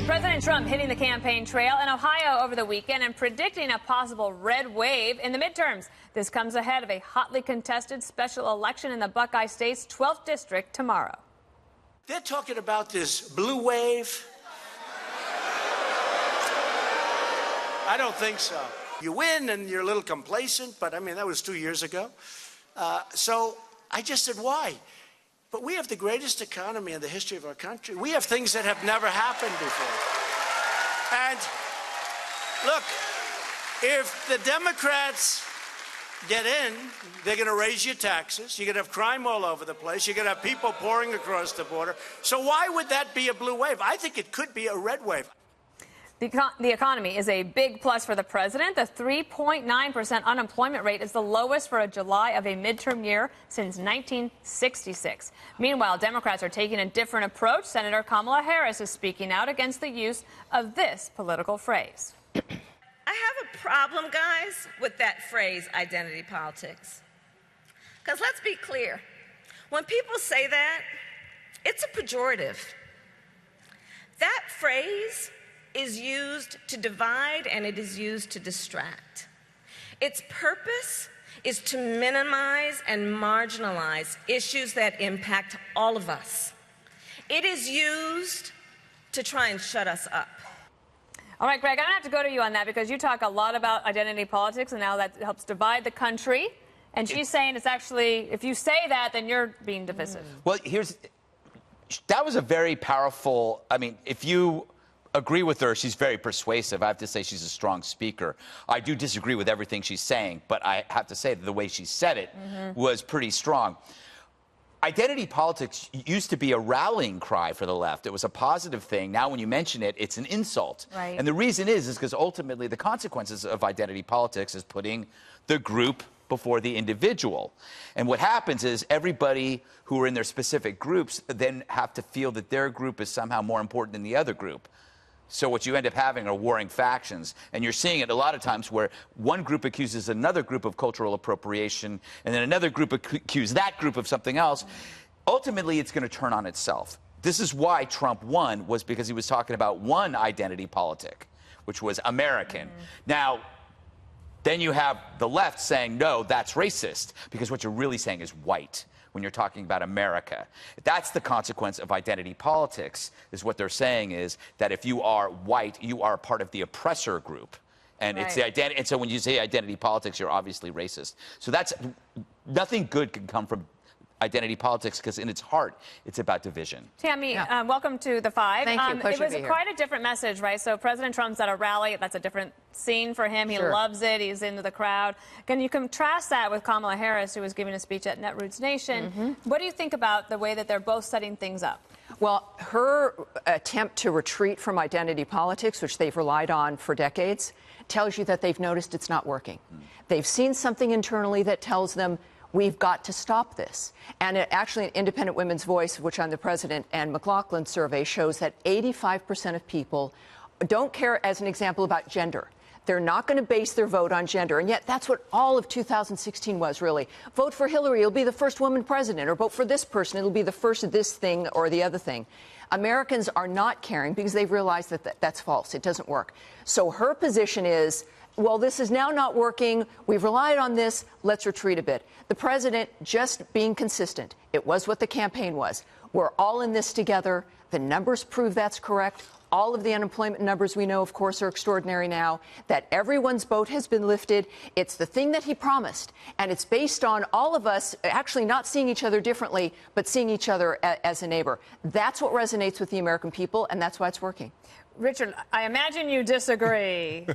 President Trump hitting the campaign trail in Ohio over the weekend and predicting a possible red wave in the midterms. This comes ahead of a hotly contested special election in the Buckeye State's 12th district tomorrow. They're talking about this blue wave. I don't think so. You win and you're a little complacent, but I mean, that was 2 years ago. So I just said, why? But we have the greatest economy in the history of our country. We have things that have never happened before. And look, if the Democrats get in, they're going to raise your taxes. You're going to have crime all over the place. You're going to have people pouring across the border. So why would that be a blue wave? I think it could be a red wave. The economy is a big plus for the president. The 3.9% unemployment rate is the lowest for a July of a midterm year since 1966. Meanwhile, Democrats are taking a different approach. Senator Kamala Harris is speaking out against the use of this political phrase. I have a problem, guys, with that phrase, identity politics. Because let's be clear. When people say that, it's a pejorative. That phrase is used to divide and it is used to distract. Its purpose is to minimize and marginalize issues that impact all of us. It is used to try and shut us up. All right, Greg, I'm going to have to go to you on that because you talk a lot about identity politics and how that helps divide the country. And she's saying it's actually, if you say that, then you're being divisive. Well, that was a very powerful, I mean, if you agree with her, she's very persuasive. I have to say she's a strong speaker. I do disagree with everything she's saying, but I have to say that the way she said it was pretty strong. Identity politics used to be a rallying cry for the left. It was a positive thing. Now when you mention it, it's an insult. Right. And the reason is because ultimately the consequences of identity politics is putting the group before the individual. And what happens is everybody who are in their specific groups then have to feel that their group is somehow more important than the other group. So what you end up having are warring factions. And you're seeing it a lot of times where one group accuses another group of cultural appropriation, and then another group accuses that group of something else. Ultimately, it's going to turn on itself. This is why Trump won, was because he was talking about one identity politic, which was American. Now, then you have the left saying, no, that's racist, because what you're really saying is white when you're talking about America. That's the consequence of identity politics, is what they're saying is that if you are white, you are part of the oppressor group. And it's the identity. And so when you say identity politics, you're obviously racist. So that's, nothing good can come from identity politics, because in its heart, it's about division. Tammy, welcome to The Five. Thank you. Pleasure it was to be here. quite a different message, right? So President Trump's at a rally. That's a different scene for him. He loves it. He's into the crowd. Can you contrast that with Kamala Harris, who was giving a speech at Netroots Nation? What do you think about the way that they're both setting things up? Well, her attempt to retreat from identity politics, which they've relied on for decades, tells you that they've noticed it's not working. They've seen something internally that tells them, we've got to stop this. And actually, an Independent Women's Voice, which I'm the president, and McLaughlin survey shows that 85% of people don't care, as an example, about gender. They're not going to base their vote on gender. And yet that's what all of 2016 was, really. Vote for Hillary, it'll be the first woman president. Or vote for this person, it'll be the first of this thing or the other thing. Americans are not caring because they've realized that that's false. It doesn't work. So her position is, well, this is now not working. We've relied on this. Let's retreat a bit. The president just being consistent. It was what the campaign was. We're all in this together. The numbers prove that's correct. All of the unemployment numbers we know, of course, are extraordinary now. That everyone's boat has been lifted. It's the thing that he promised. And it's based on all of us actually not seeing each other differently, but seeing each other as a neighbor. That's what resonates with the American people, and that's why it's working. Richard, I imagine you disagree.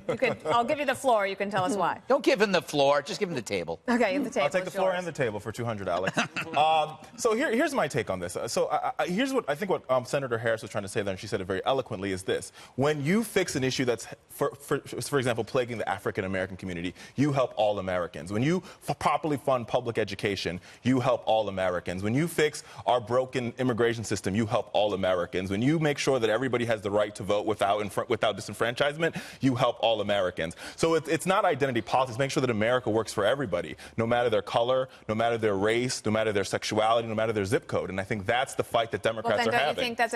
I'll give you the floor. You can tell us why. Don't give him the floor. Just give him the table. Okay, the table. I'll take the floor and the table for $200, Alex. So here's my take on this. So here's what I think what Senator Harris was trying to say there, and she said it very eloquently, is this. When you fix an issue that's, for example, plaguing the African-American community, you help all Americans. When you properly fund public education, you help all Americans. When you fix our broken immigration system, you help all Americans. When you make sure that everybody has the right to vote, without disenfranchisement, you help all Americans. So it's not identity politics. Make sure that America works for everybody, no matter their color, no matter their race, no matter their sexuality, no matter their zip code. And I think that's the fight that Democrats are having. Don't you think that's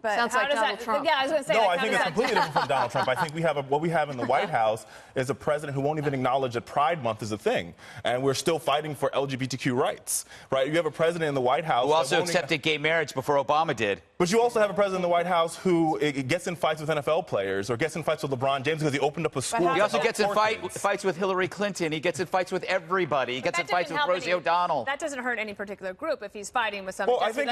but sounds like Donald Trump? Yeah, I was going to say. No, I think it's completely different from Donald Trump. I think what we have in the White House is a president who won't even acknowledge that Pride Month is a thing, and we're still fighting for LGBTQ rights, right? You have a president in the White House who also accepted gay marriage before Obama did. But you also have a president in the White House who gets in fights with NFL players or gets in fights with LeBron James because he opened up a school. He also gets in fights with Hillary Clinton. He gets in fights with everybody. He gets in fights with Rosie O'Donnell. That doesn't hurt any particular group if he's fighting with somebody. Well, I think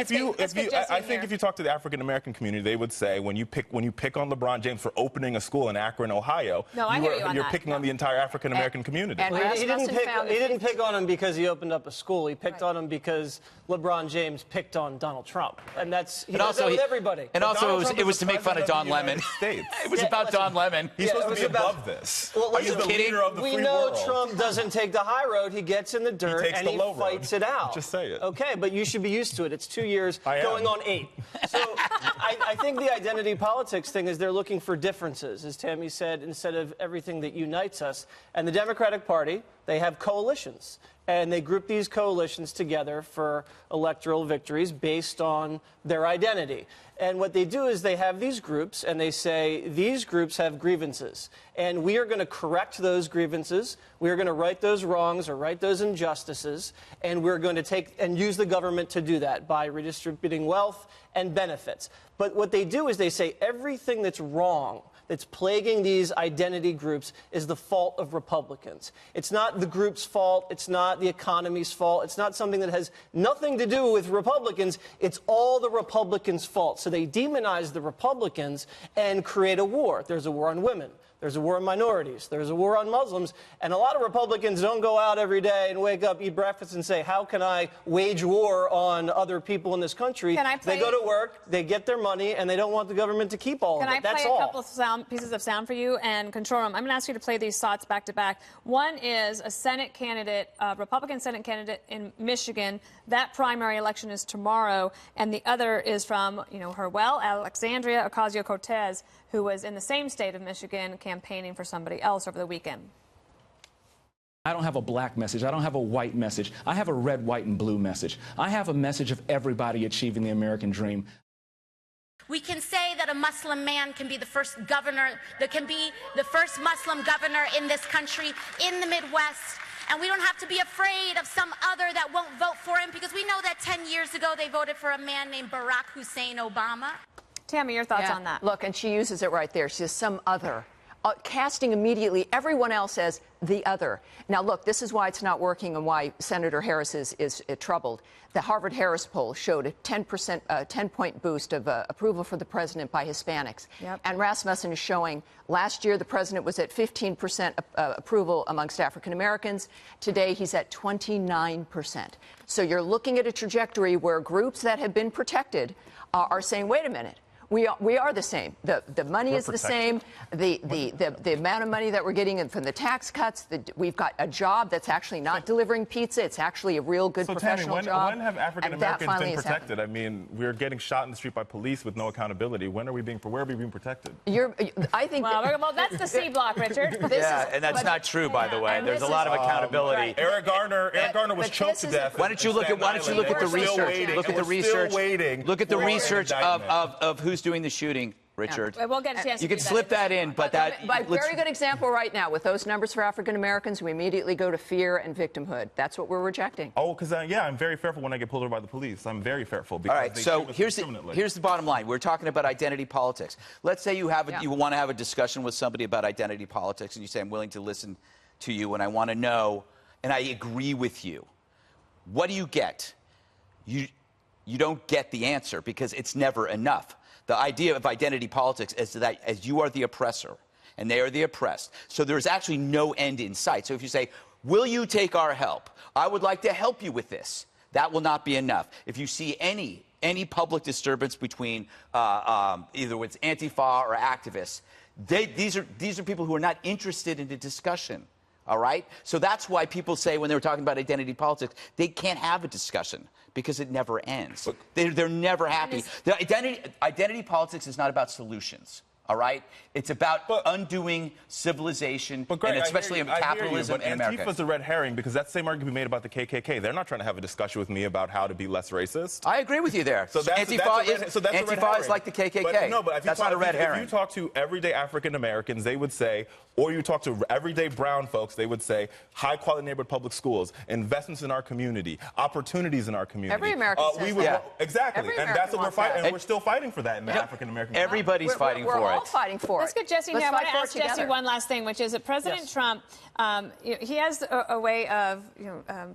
if you talk to the African American community, they would say when you pick on LeBron James for opening a school in Akron, Ohio, you're picking on the entire African American community. And he didn't pick on him because he opened up a school. He picked on him because LeBron James picked on Donald Trump, and he does that with everybody. And also, it was to make fun of Don Lemon. It was about Don Lemon. He's supposed to be above this. Well, he's the leader of the free world. We know Trump doesn't take the high road. He gets in the dirt and he fights it out. Just say it. Okay, but you should be used to it. It's 2 years going on 8. So I think the identity politics thing is they're looking for differences, as Tammy said, instead of everything that unites us. And the Democratic Party, they have coalitions. And they group these coalitions together for electoral victories based on their identity. And what they do is they have these groups, and they say, these groups have grievances. And we are going to correct those grievances. We are going to right those wrongs or right those injustices. And we're going to take and use the government to do that by redistributing wealth and benefits. But what they do is they say everything that's wrong, that's plaguing these identity groups, is the fault of Republicans. It's not the group's fault. It's not the economy's fault. It's not something that has nothing to do with Republicans. It's all the Republicans' fault. So they demonize the Republicans and create a war. There's a war on women. There's a war on minorities. There's a war on Muslims. And a lot of Republicans don't go out every day and wake up, eat breakfast, and say, how can I wage war on other people in this country? They go to work, they get their money, and they don't want the government to keep all of it. That's all. Can I play a couple of pieces of sound for you and control them? I'm going to ask you to play these thoughts back to back. One is a Senate candidate, a Republican Senate candidate in Michigan. That primary election is tomorrow. And the other is from, Alexandria Ocasio-Cortez, who was in the same state of Michigan campaigning for somebody else over the weekend. I don't have a black message. I don't have a white message. I have a red, white, and blue message. I have a message of everybody achieving the American dream. We can say that a Muslim man can be the first governor, that can be the first Muslim governor in this country, in the Midwest. And we don't have to be afraid of some other that won't vote for him, because we know that 10 years ago they voted for a man named Barack Hussein Obama. Tammy, your thoughts on that? Look, and she uses it right there. She says some other. Casting immediately everyone else as the other. Now, look, this is why it's not working and why Senator Harris is troubled. The Harvard-Harris poll showed a 10-point boost of approval for the president by Hispanics. Yep. And Rasmussen is showing last year the president was at 15% approval amongst African Americans. Today, he's at 29%. So you're looking at a trajectory where groups that have been protected are saying, wait a minute. We are the same. The money is the same. The amount of money that we're getting from the tax cuts. We've got a job that's actually not delivering pizza. It's actually a real good professional Tammy, job. When have African Americans been protected? I mean, we're getting shot in the street by police with no accountability. Where are we being protected? I think. Well, that's the C block, Richard. And that's not true, by the way. There's a lot of accountability. Right. Eric Garner was choked to death. Why don't you look at the research? Look at the research. Look at the research of who's doing the shooting, Richard. Yeah. We'll get a chance. You can slip that in, but that. Very good example right now with those numbers for African Americans. We immediately go to fear and victimhood. That's what we're rejecting. Oh, because I'm very fearful when I get pulled over by the police. I'm very fearful. All right. So here's the bottom line. We're talking about identity politics. Let's say you want to have a discussion with somebody about identity politics, and you say, I'm willing to listen to you, and I want to know, and I agree with you. What do you get? You don't get the answer because it's never enough. The idea of identity politics is that as you are the oppressor and they are the oppressed, so there's actually no end in sight. So if you say, will you take our help? I would like to help you with this. That will not be enough. If you see any public disturbance between either with Antifa or activists, these are people who are not interested in the discussion. All right? So that's why people say when they were talking about identity politics, they can't have a discussion because it never ends. They're never happy. The identity politics is not about solutions. All right? It's about undoing civilization, Greg, and especially capitalism in America. Antifa's a red herring because that same argument can be made about the KKK. They're not trying to have a discussion with me about how to be less racist. I agree with you there. So Antifa is like the KKK. But that's not a red herring. If you talk to everyday African Americans, they would say, or you talk to everyday brown folks, they would say, high-quality neighborhood public schools, investments in our community, opportunities in our community. Every American says that. Exactly. Every and American that's what we're wants fighting. that. And we're still fighting for that in the African American community. Everybody's fighting for it. We're all fighting for it. Let's get Jesse here. I want to ask Jesse one last thing, which is that President Trump, he has a way of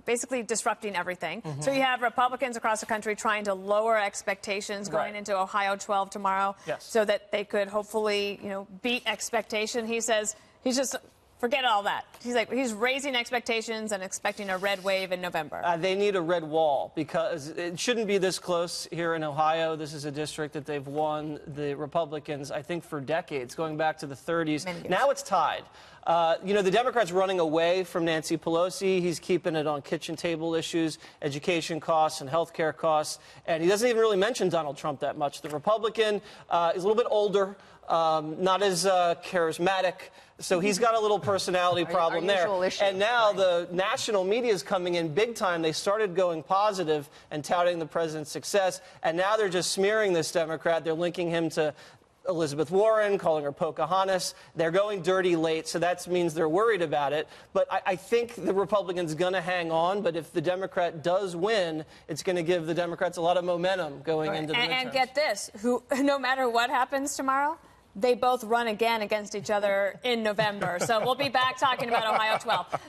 basically disrupting everything. So you have Republicans across the country trying to lower expectations going into Ohio 12 tomorrow so that they could hopefully, beat expectation. He says he's just... Forget all that. He's raising expectations and expecting a red wave in November. They need a red wall because it shouldn't be this close here in Ohio. This is a district that they've won, the Republicans, I think, for decades, going back to the 30s. Now it's tied. The Democrats running away from Nancy Pelosi. He's keeping it on kitchen table issues, education costs and health care costs. And he doesn't even really mention Donald Trump that much. The Republican is a little bit older, not as charismatic. So he's got a little personality problem there. And now the national media is coming in big time. They started going positive and touting the president's success. And now they're just smearing this Democrat. They're linking him to Elizabeth Warren, calling her Pocahontas. They're going dirty late, so that means they're worried about it. But I think the Republican's going to hang on. But if the Democrat does win, it's going to give the Democrats a lot of momentum going into the midterms. And get this, no matter what happens tomorrow, they both run again against each other in November. So we'll be back talking about Ohio 12.